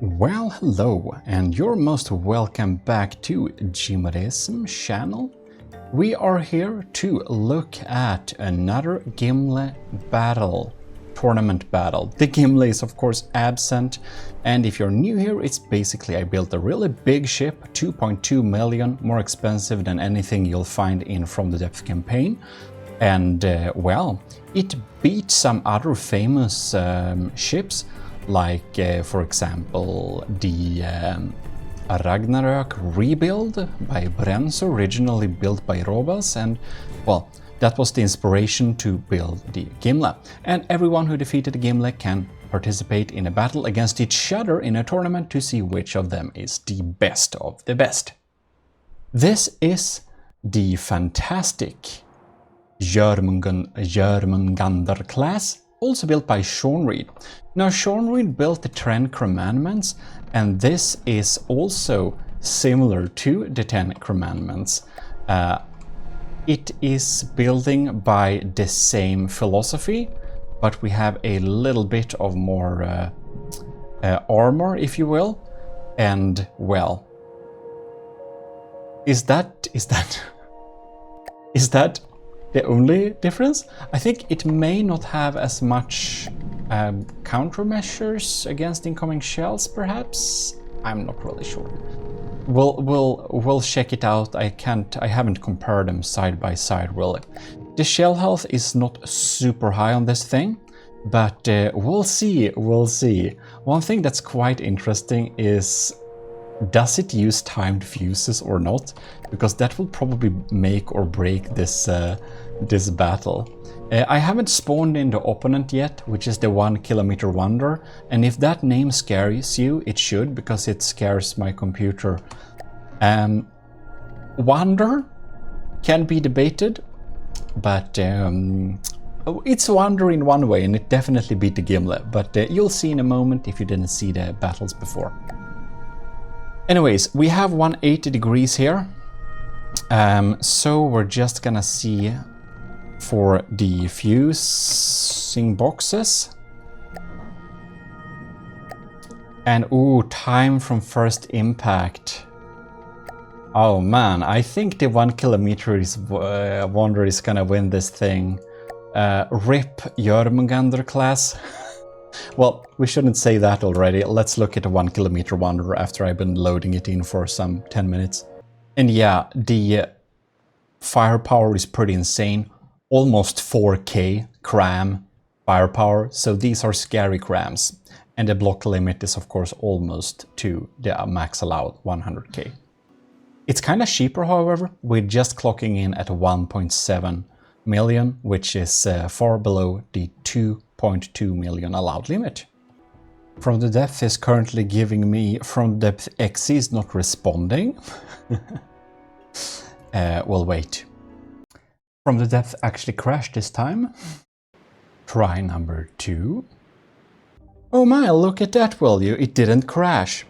Well, hello, and you're most welcome back to GMODISM channel. We are here to look at another Gimle tournament battle. The Gimle is of course absent, and if you're new here, it's basically I built a really big ship, 2.2 million, more expensive than anything you'll find in From the Depth campaign. And well, it beat some other famous ships, like for example the Ragnarök rebuild by Brenzo, originally built by Robas, and well, that was the inspiration to build the Gimle. And everyone who defeated Gimle can participate in a battle against each other in a tournament to see which of them is the best of the best. This is the fantastic Jormungandr-class, also built by Sean Reed. Now, Sean Reed built the 10 Commandments, and this is also similar to the 10 Commandments. It is building by the same philosophy, but we have a little bit of more armor, if you will. And well, is that the only difference? I think it may not have as much countermeasures against incoming shells, perhaps? I'm not really sure. We'll check it out. I haven't compared them side by side really. The shell health is not super high on this thing, but we'll see. One thing that's quite interesting is, does it use timed fuses or not? Because that will probably make or break this this battle. I haven't spawned in the opponent yet, which is the 1 Kilometer Wonder, and if that name scares you, it should, because it scares my computer. Wonder can be debated, but it's Wonder in one way, and it definitely beat the Gimle, but you'll see in a moment if you didn't see the battles before. Anyways, we have 180 degrees here, so we're just gonna see for the fusing boxes. And ooh, time from first impact. Oh man, I think the 1 Kilometer Wonder is gonna win this thing. RIP Jormungandr-class. Well, we shouldn't say that already. Let's look at the 1 Kilometer Wonder after I've been loading it in for some 10 minutes. And yeah, the firepower is pretty insane. Almost 4k cram firepower, so these are scary crams. And the block limit is of course almost to the max allowed 100k. It's kind of cheaper, however, with just clocking in at 1.7 million, which is far below the 2.2 million allowed limit. From the Depth is currently giving me From the Depth XE is not responding. We'll wait. From the Depth actually crashed this time. Try number 2. Oh my, look at that, will you? It didn't crash.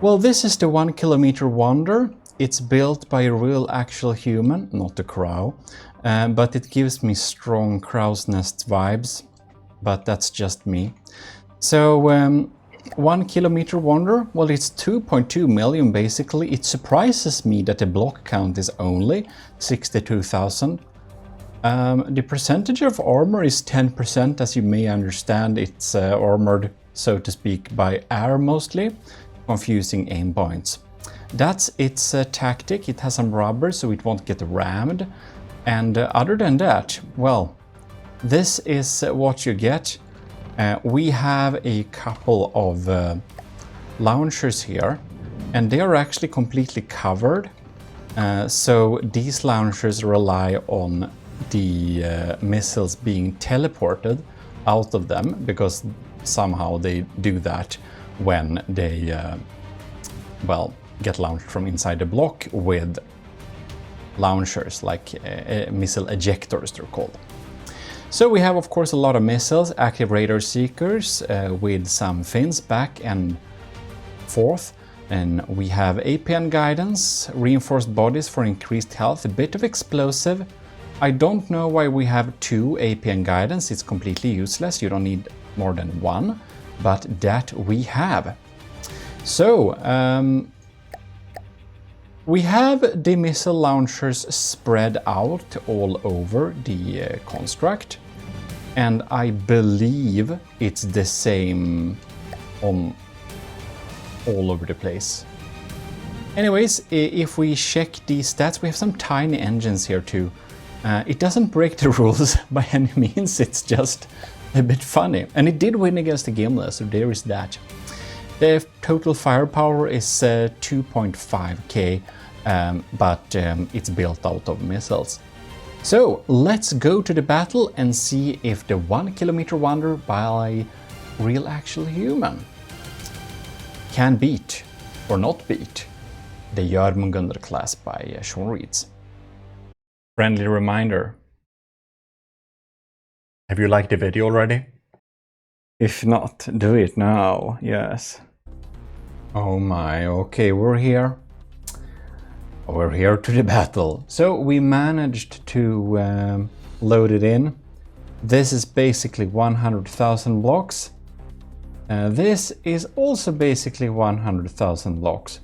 Well, this is the 1 Kilometer Wonder. It's built by a real actual human, not a crow. But it gives me strong crow's nest vibes. But that's just me. So 1 Kilometer Wonder, well, it's 2.2 million basically. It surprises me that the block count is only 62,000. The percentage of armor is 10%, as you may understand. It's armored, so to speak, by air mostly, confusing aim points. That's its tactic. It has some rubber, so it won't get rammed. And other than that, well, this is what you get. We have a couple of launchers here, and they are actually completely covered. So these launchers rely on the missiles being teleported out of them, because somehow they do that when they well, get launched from inside the block with launchers, like missile ejectors they're called. So we have of course a lot of missiles, active radar seekers with some fins back and forth, and we have APN guidance, reinforced bodies for increased health, a bit of explosive. I don't know why we have 2 APN guidance, it's completely useless, you don't need more than 1. but that we have. So, we have the missile launchers spread out all over the construct, and I believe it's the same on all over the place. Anyways, if we check the stats, we have some tiny engines here too. It doesn't break the rules by any means, it's just a bit funny. And it did win against the Gimle, so there is that. The total firepower is 2.5k, but it's built out of missiles. So let's go to the battle and see if the 1 Kilometer Wonder by Real Actual Human can beat, or not beat, the Jormungandr-class by Sean Reeds. Friendly reminder. Have you liked the video already? If not, do it now, yes. Oh my, okay, we're here. We're here to the battle. So we managed to load it in. This is basically 100,000 blocks. This is also basically 100,000 blocks.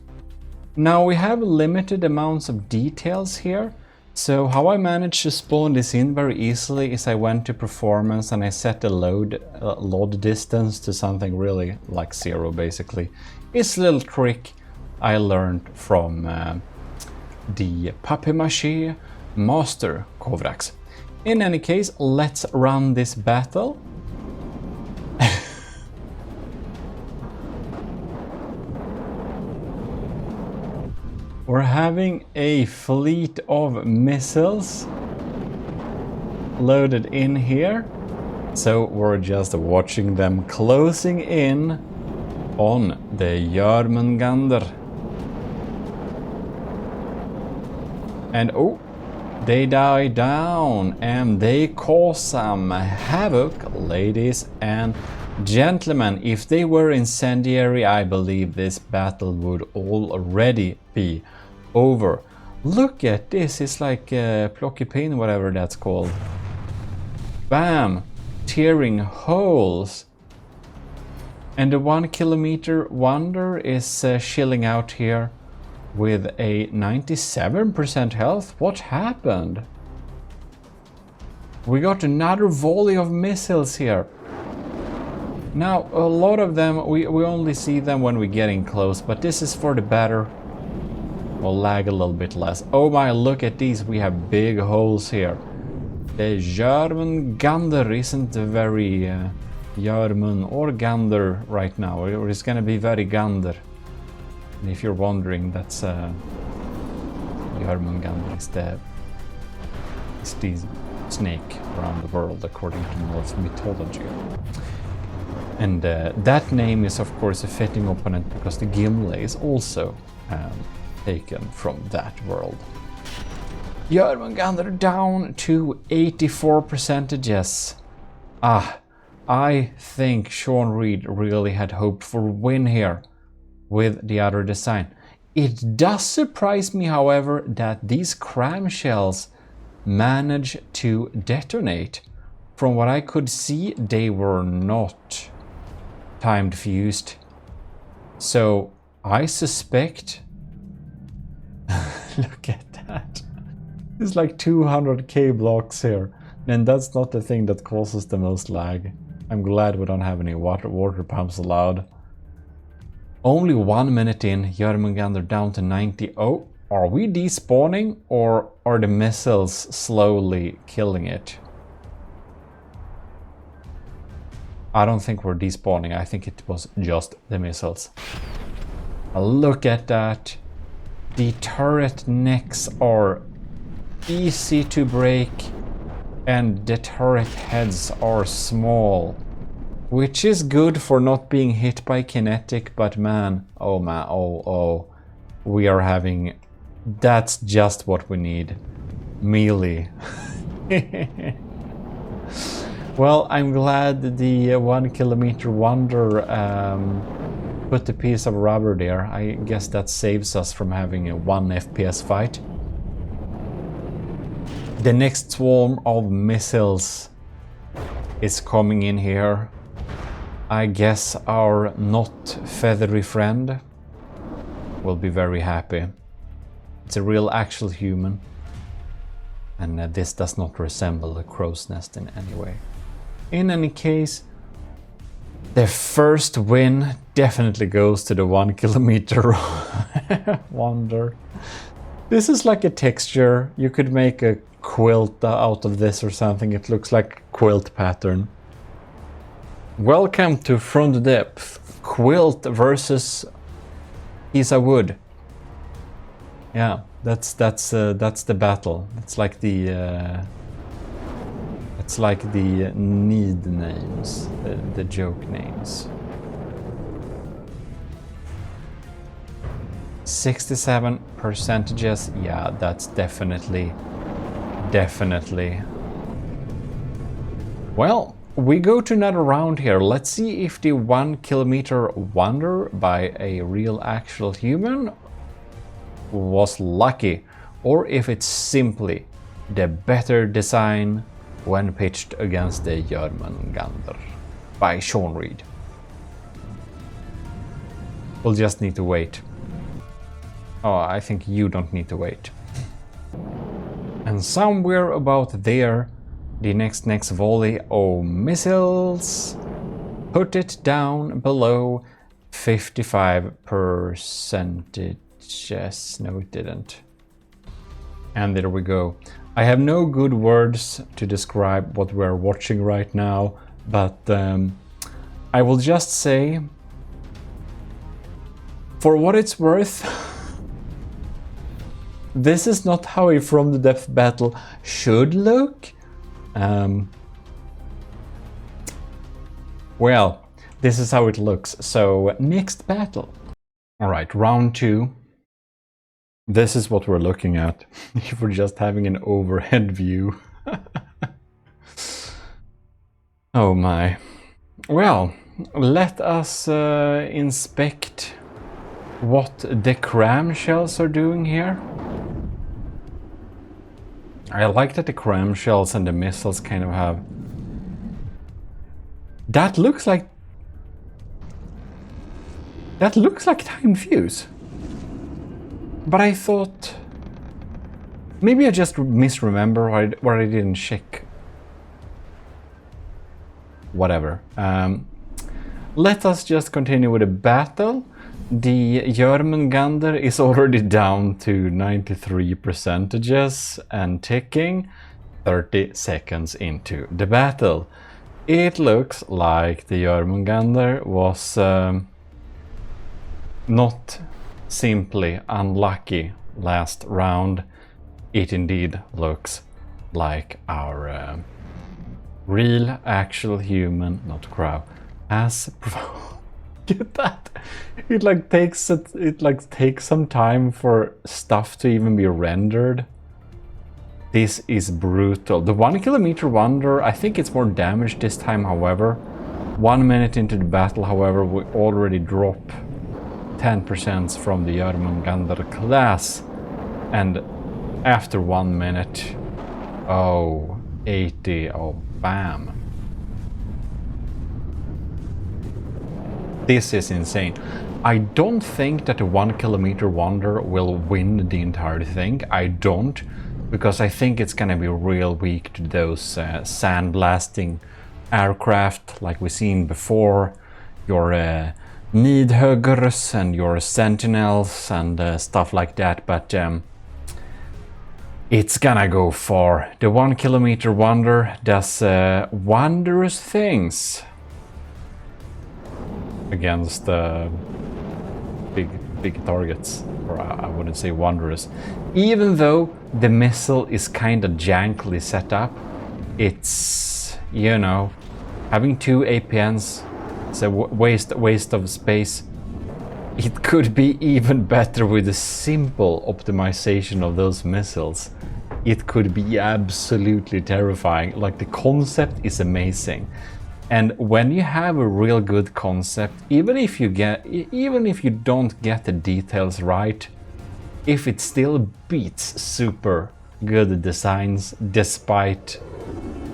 Now we have limited amounts of details here. So how I managed to spawn this in very easily is I went to performance and I set the load distance to something really like 0 basically. It's a little trick I learned from the papier-mâché master Kovraks. In any case, let's run this battle. We're having a fleet of missiles loaded in here, so we're just watching them closing in on the Jormungandr. And oh, they die down and they cause some havoc, ladies and gentlemen. If they were incendiary, I believe this battle would already be over. Look at this, it's like Plocky Pin, whatever that's called. Bam! Tearing holes. And the 1 Kilometer Wonder is chilling out here with a 97% health. What happened? We got another volley of missiles here. Now, a lot of them, we only see them when we're getting close, but this is for the better. We'll lag a little bit less. Oh my, look at these, we have big holes here. The Jormungandr isn't very Jormun or Gander right now, or it's gonna be very Gander. And if you're wondering, that's Jormungandr is the snake around the world according to Norse mythology. And that name is of course a fitting opponent because the Gimle is also taken from that world. Jormungandr down to 84%. I think Sean Reed really had hoped for a win here with the other design. It does surprise me, however, that these cramshells manage to detonate. From what I could see, they were not timed fused. So I suspect... Look at that. It's like 200k blocks here. And that's not the thing that causes the most lag. I'm glad we don't have any water pumps allowed. Only 1 minute in, Jormungandr down to 90. Oh, are we despawning or are the missiles slowly killing it? I don't think we're despawning, I think it was just the missiles. Look at that. The turret necks are easy to break and the turret heads are small, which is good for not being hit by kinetic, but man, oh, we are having, that's just what we need, melee. Well, I'm glad the 1 Kilometer Wonder put a piece of rubber there. I guess that saves us from having a 1 FPS fight. The next swarm of missiles is coming in here. I guess our not feathery friend will be very happy. It's a real actual human. And this does not resemble a crow's nest in any way. In any case, the first win definitely goes to the 1 kilometer wonder. This is like a texture. You could make a quilt out of this or something. It looks like a quilt pattern. Welcome to From the Depth. Quilt versus piece of wood. Yeah, that's the battle. It's like the need names, the joke names. 67%. Yeah, that's definitely. Well, we go to another round here. Let's see if the 1 kilometer wonder by a real actual human was lucky, or if it's simply the better design when pitched against the Jormungandr by Sean Reed. We'll just need to wait. Oh, I think you don't need to wait. And somewhere about there, the next volley of missiles put it down below 55%. No, it didn't. And there we go. I have no good words to describe what we're watching right now, but I will just say, for what it's worth, this is not how a From the Depth battle should look. Well, this is how it looks. So, next battle. Alright, round 2. This is what we're looking at, if we're just having an overhead view. Oh my. Well, let us inspect what the clamshells are doing here. I like that the clamshells and the missiles kind of have... That looks like time fuse. But I thought... Maybe I just misremember or I didn't check. Whatever. Let us just continue with the battle. The Jormungandr is already down to 93% and ticking 30 seconds into the battle. It looks like the Jormungandr was not simply unlucky last round. It indeed looks like our real actual human, not crow, has get that. It takes some time for stuff to even be rendered. This is brutal. The 1 kilometer wonder, I think it's more damage this time, however. 1 minute into the battle, however, we already drop 10% from the Jormungandr-class. And after 1 minute, oh, 80, oh, bam. This is insane. I don't think that the 1 kilometer wonder will win the entire thing. I don't, because I think it's gonna be real weak to those sandblasting aircraft like we've seen before. Your Nidhuggers and your Sentinels and stuff like that, but it's gonna go far. The 1 kilometer wonder does wondrous things against big targets, or I wouldn't say wondrous. Even though the missile is kind of jankily set up, it's, you know, having 2 APNs, it's a waste of space. It could be even better with a simple optimization of those missiles. It could be absolutely terrifying. Like, the concept is amazing. And when you have a real good concept, even if you don't get the details right, if it still beats super good designs despite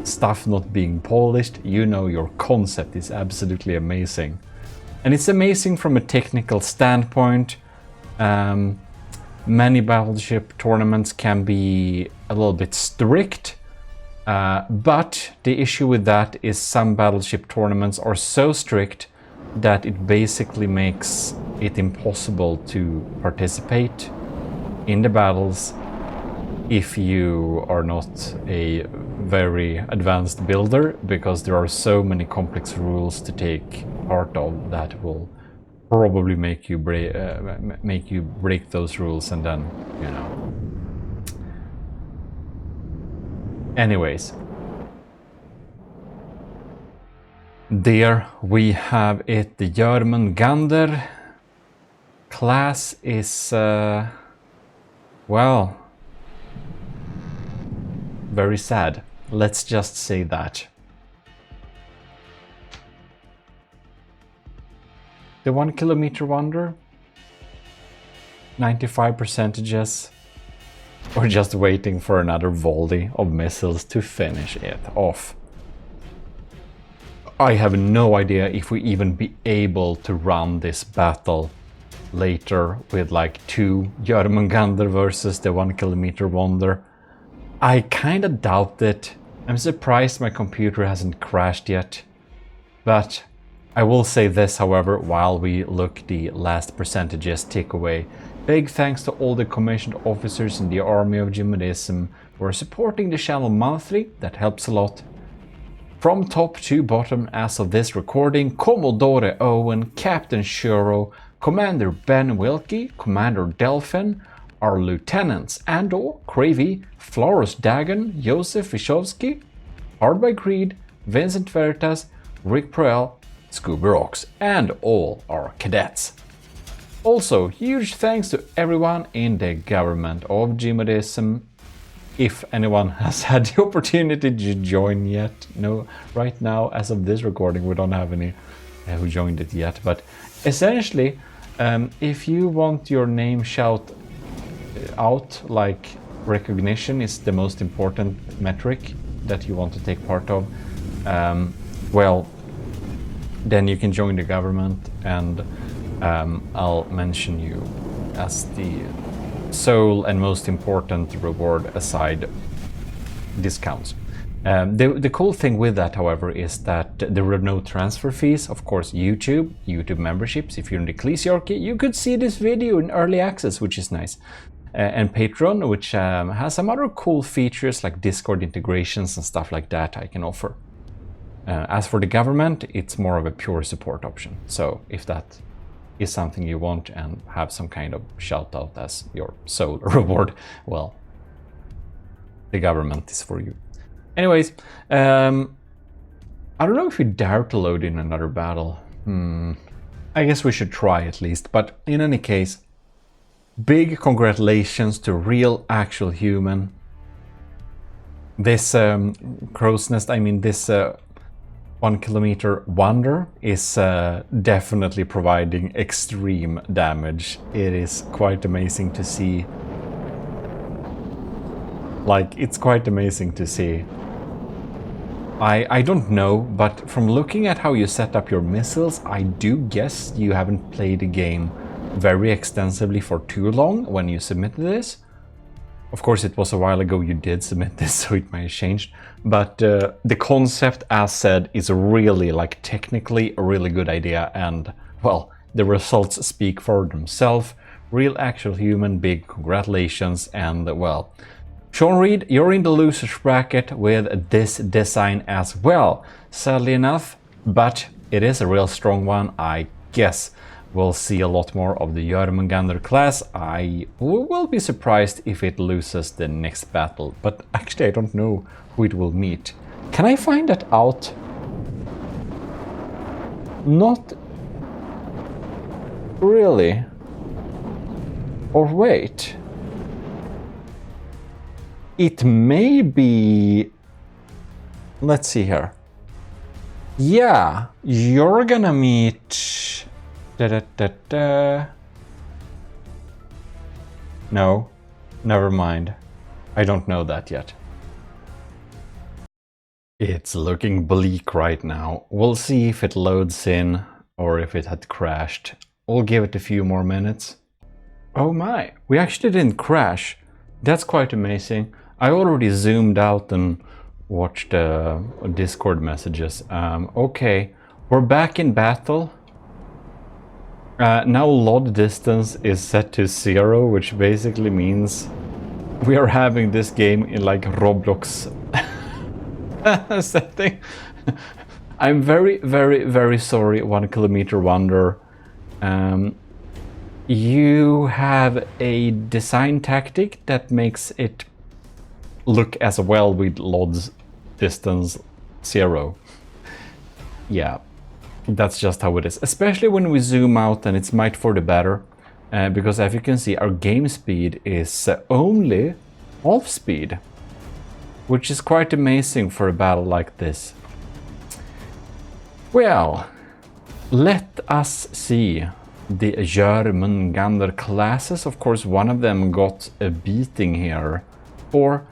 stuff not being polished, you know your concept is absolutely amazing. And it's amazing from a technical standpoint. Many Battleship tournaments can be a little bit strict, but the issue with that is some Battleship tournaments are so strict that it basically makes it impossible to participate in the battles if you are not a very advanced builder, because there are so many complex rules to take part of that will probably make you break those rules, and then, you know. Anyways, there we have it. The Jormungandr-class is, well, very sad. Let's just say that. The 1 kilometer wonder, 95%, or just waiting for another volley of missiles to finish it off. I have no idea if we even be able to run this battle later with like 2 Jormungandr versus the 1 kilometer wonder. I kinda doubt it. I'm surprised my computer hasn't crashed yet. But I will say this, however, while we look the last percentages tick away. Big thanks to all the commissioned officers in the army of GMODISM who are supporting the channel monthly. That helps a lot. From top to bottom as of this recording: Commodore Owen, Captain Shuro, Commander Ben Wilkie, Commander Delphin, our lieutenants Andor, Cravey, Florus Dagon, Josef Wyszowski, Hard by Greed, Vincent Veritas, Rick Proel, Scooby Rocks, and all our cadets. Also, huge thanks to everyone in the government of GMODISM. If anyone has had the opportunity to join yet, no, right now, as of this recording, we don't have any who joined it yet. But essentially, if you want your name shout out, like recognition is the most important metric that you want to take part of, well, then you can join the government, and I'll mention you as the sole and most important reward aside discounts. The cool thing with that, however, is that there are no transfer fees. Of course, YouTube memberships. If you're in the Ecclesiarchy, you could see this video in early access, which is nice. And Patreon, which has some other cool features like Discord integrations and stuff like that I can offer. As for the government, it's more of a pure support option. So if that is something you want and have some kind of shout out as your sole reward, well, the government is for you. Anyways, I don't know if we dare to load in another battle. I guess we should try at least, but in any case, big congratulations to Real Actual Human. This crow's nest, I mean this 1 kilometer wonder is definitely providing extreme damage. It is quite amazing to see. Like, it's quite amazing to see. I don't know, but from looking at how you set up your missiles, I do guess you haven't played the game very extensively for too long when you submitted this. Of course, it was a while ago you did submit this, so it may have changed. But the concept, as said, is really, like, technically a really good idea. And, well, the results speak for themselves. Real Actual Human, big congratulations. And, well, Sean Reed, you're in the loser's bracket with this design as well. Sadly enough, but it is a real strong one. I guess we'll see a lot more of the Jormungandr-class. I will be surprised if it loses the next battle, but actually I don't know who it will meet. Can I find that out? Not really. Or wait. It may be... Let's see here. Yeah, you're gonna meet... No, never mind. I don't know that yet. It's looking bleak right now. We'll see if it loads in or if it had crashed. We'll give it a few more minutes. Oh my, we actually didn't crash. That's quite amazing. I already zoomed out and watched Discord messages. Okay, we're back in battle. Now load distance is set to 0, which basically means we are having this game in like Roblox setting. I'm very sorry, 1 Kilometer Wonder. You have a design tactic that makes it look as well with load distance 0. Yeah, that's just how it is. Especially when we zoom out, and it's might for the better. Because as you can see, our game speed is only half speed, which is quite amazing for a battle like this. Well, let us see the Jormungandr-classes. Of course, one of them got a beating here. Poor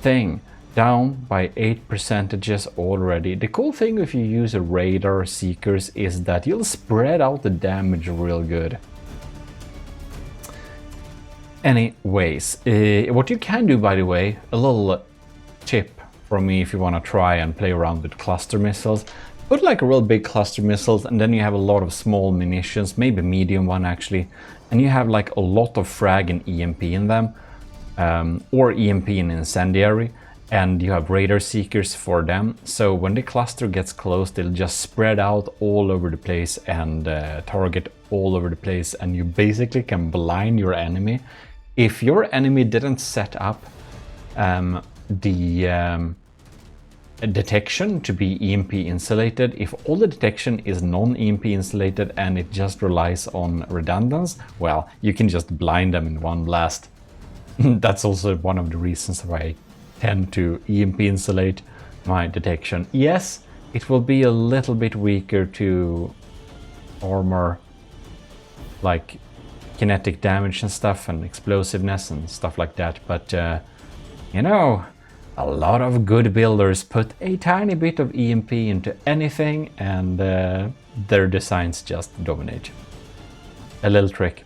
thing, down by 8% already. The cool thing if you use a radar seekers is that you'll spread out the damage real good. Anyways, what you can do, by the way, a little tip from me if you want to try and play around with cluster missiles. Put like a real big cluster missiles, and then you have a lot of small munitions, maybe medium one actually, and you have like a lot of frag and EMP in them, or EMP and incendiary, and you have radar seekers for them. So when the cluster gets close, they'll just spread out all over the place and target all over the place, and you basically can blind your enemy. If your enemy didn't set up the detection to be EMP insulated, if all the detection is non-EMP insulated and it just relies on redundance, well, you can just blind them in one blast. That's also one of the reasons why I tend to EMP insulate my detection. Yes, it will be a little bit weaker to armor, like kinetic damage and stuff, and explosiveness and stuff like that, but you know, a lot of good builders put a tiny bit of EMP into anything, and their designs just dominate. A little trick.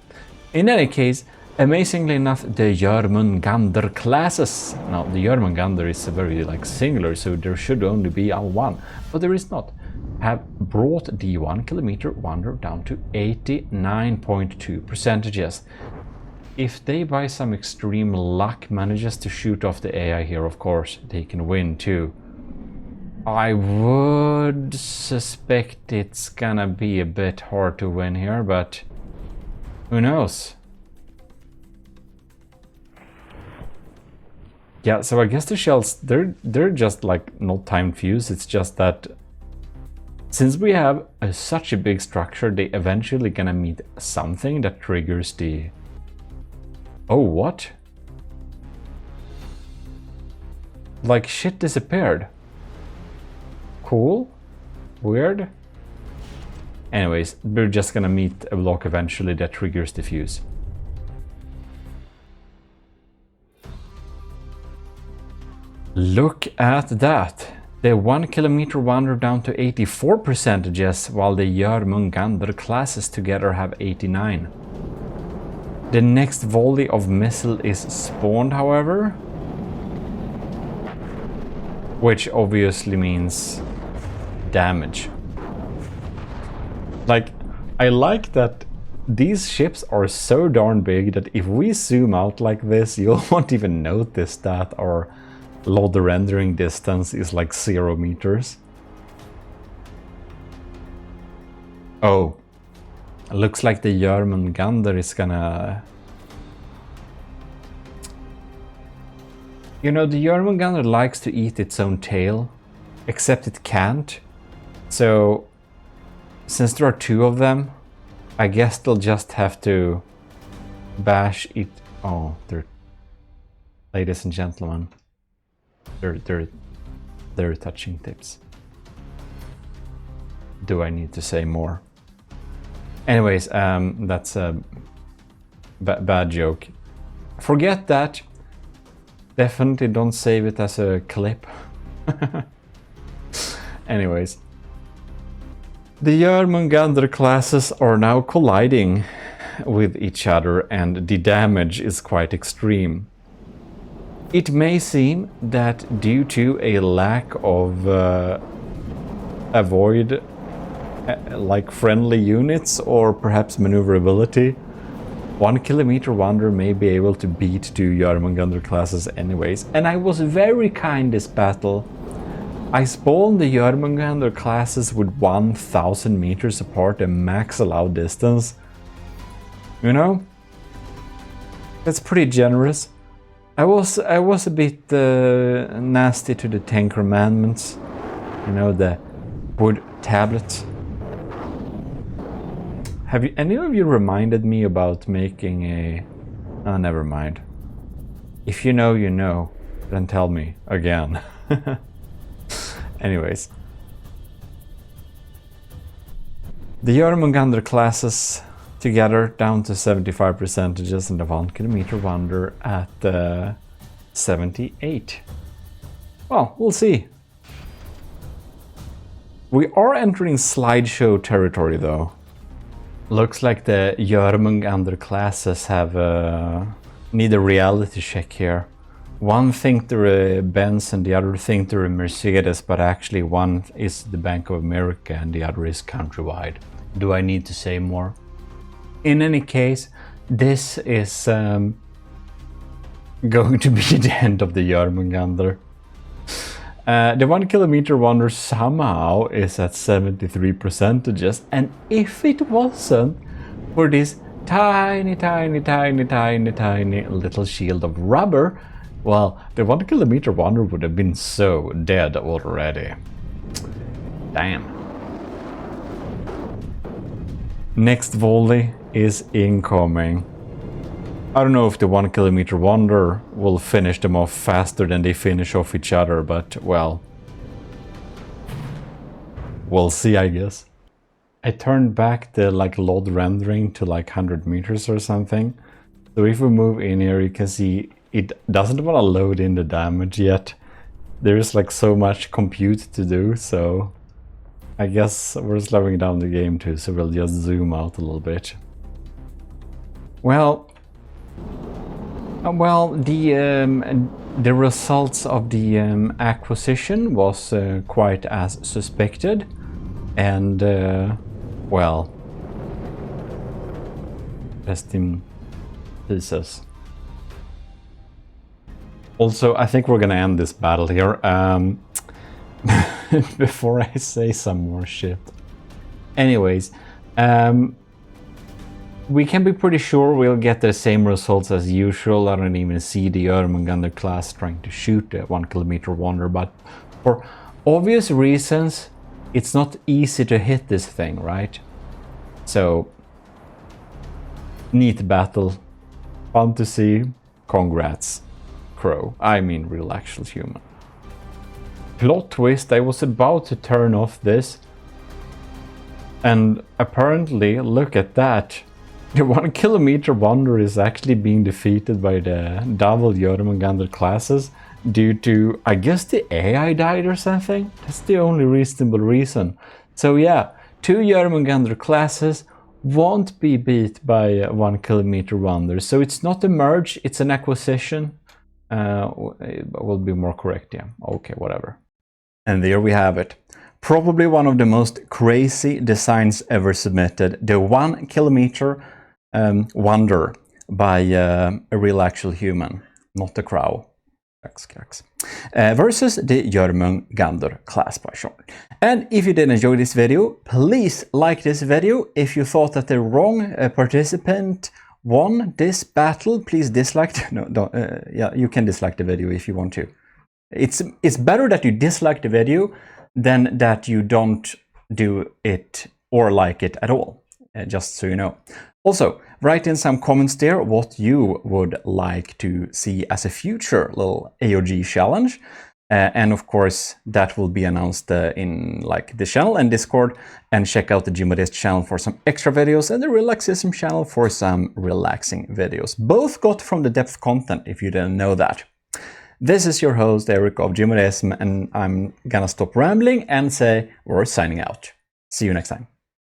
In any case, amazingly enough, the Jormungandr-classes. Now, the Jormungandr is a very like singular, so there should only be one, but there is not. Have brought the 1 Kilometer Wonder down to 89.2%. If they by some extreme luck manages to shoot off the AI here, of course, they can win too. I would suspect it's gonna be a bit hard to win here, but who knows? Yeah, so I guess the shells, they're just like not timed fuse. It's just that since we have such a big structure, they eventually gonna meet something that triggers the... Oh, what? Like shit disappeared. Cool. Weird. Anyways, we're just gonna meet a block eventually that triggers the fuse. Look at that. The 1 Kilometer Wonder down to 84%, while the Jormungandr-classes together have 89. The next volley of missile is spawned, however, which obviously means damage. Like, I like that these ships are so darn big that if we zoom out like this, you won't even notice that our load rendering distance is like 0 meters. Oh. Looks like the Jormungandr is gonna... You know, the Jormungandr likes to eat its own tail, except it can't. So, since there are 2 of them, I guess they'll just have to bash it. Oh, they're... Ladies and gentlemen, they're touching tips. Do I need to say more? Anyways, that's a bad joke. Forget that. Definitely don't save it as a clip. Anyways. The Jormungandr classes are now colliding with each other and the damage is quite extreme. It may seem that due to a lack of avoid like friendly units or perhaps maneuverability, 1 Kilometer Wanderer may be able to beat 2 Jormungandr classes anyways. And I was very kind this battle. I spawned the Jormungandr classes with 1000 meters apart, a max allowed distance. You know? That's pretty generous. I was a bit nasty to the 10 commandments. You know, the wood tablets. Have you, any of you reminded me about making a... Oh, never mind. If you know, you know. Then tell me again. Anyways. The Jormungandr classes together down to 75% and the 1 Kilometer Wanderer at 78. Well, we'll see. We are entering slideshow territory though. Looks like the Jormungandr classes have need a reality check here. One think they're a Benz and the other think they're a Mercedes, but actually one is the Bank of America and the other is Countrywide. Do I need to say more? In any case, this is going to be the end of the Jormungandr. The 1 Kilometer Wanderer somehow is at 73%, and if it wasn't for this tiny little shield of rubber, well, the 1 Kilometer Wanderer would have been so dead already. Damn. Next volley is incoming. I don't know if the 1 Kilometer Wanderer will finish them off faster than they finish off each other, but well, we'll see, I guess. I turned back the LOD rendering to 100 meters or something. So if we move in here, you can see it doesn't want to load in the damage yet. There's so much compute to do, so I guess we're slowing down the game too, so we'll just zoom out a little bit. Well, the results of the acquisition was quite as suspected, and well, rest in pieces. Also, I think we're gonna end this battle here before I say some more shit. Anyways, we can be pretty sure we'll get the same results as usual. I don't even see the Jormungandr class trying to shoot the 1 Kilometer Wanderer, but for obvious reasons, it's not easy to hit this thing, right? So, neat battle, fun to see, congrats, Crow. I mean real actual human. Plot twist, I was about to turn off this, and apparently, look at that. The 1 Kilometer Wanderer is actually being defeated by the Naval Jormungandr classes due to, I guess, the AI died or something. That's the only reasonable reason. So yeah, 2 Jormungandr classes won't be beat by 1 Kilometer Wanderer. So it's not a merge, it's an acquisition. It will be more correct, yeah. Okay, whatever. And there we have it. Probably one of the most crazy designs ever submitted. The 1 Kilometer Wanderer by a real actual human, not a crow. Versus the Jormungandr class by Sean. And if you did enjoy this video, please like this video. If you thought that the wrong participant won this battle, please dislike. No, don't. Yeah, you can dislike the video if you want to. It's better that you dislike the video than that you don't do it or like it at all. Just so you know. Also, write in some comments there what you would like to see as a future little AOG challenge. And of course, that will be announced in the channel and Discord. And check out the GMODISM channel for some extra videos and the Relaxism channel for some relaxing videos. Both got from the depth content, if you didn't know that. This is your host, Eric of GMODISM, and I'm gonna stop rambling and say we're signing out. See you next time.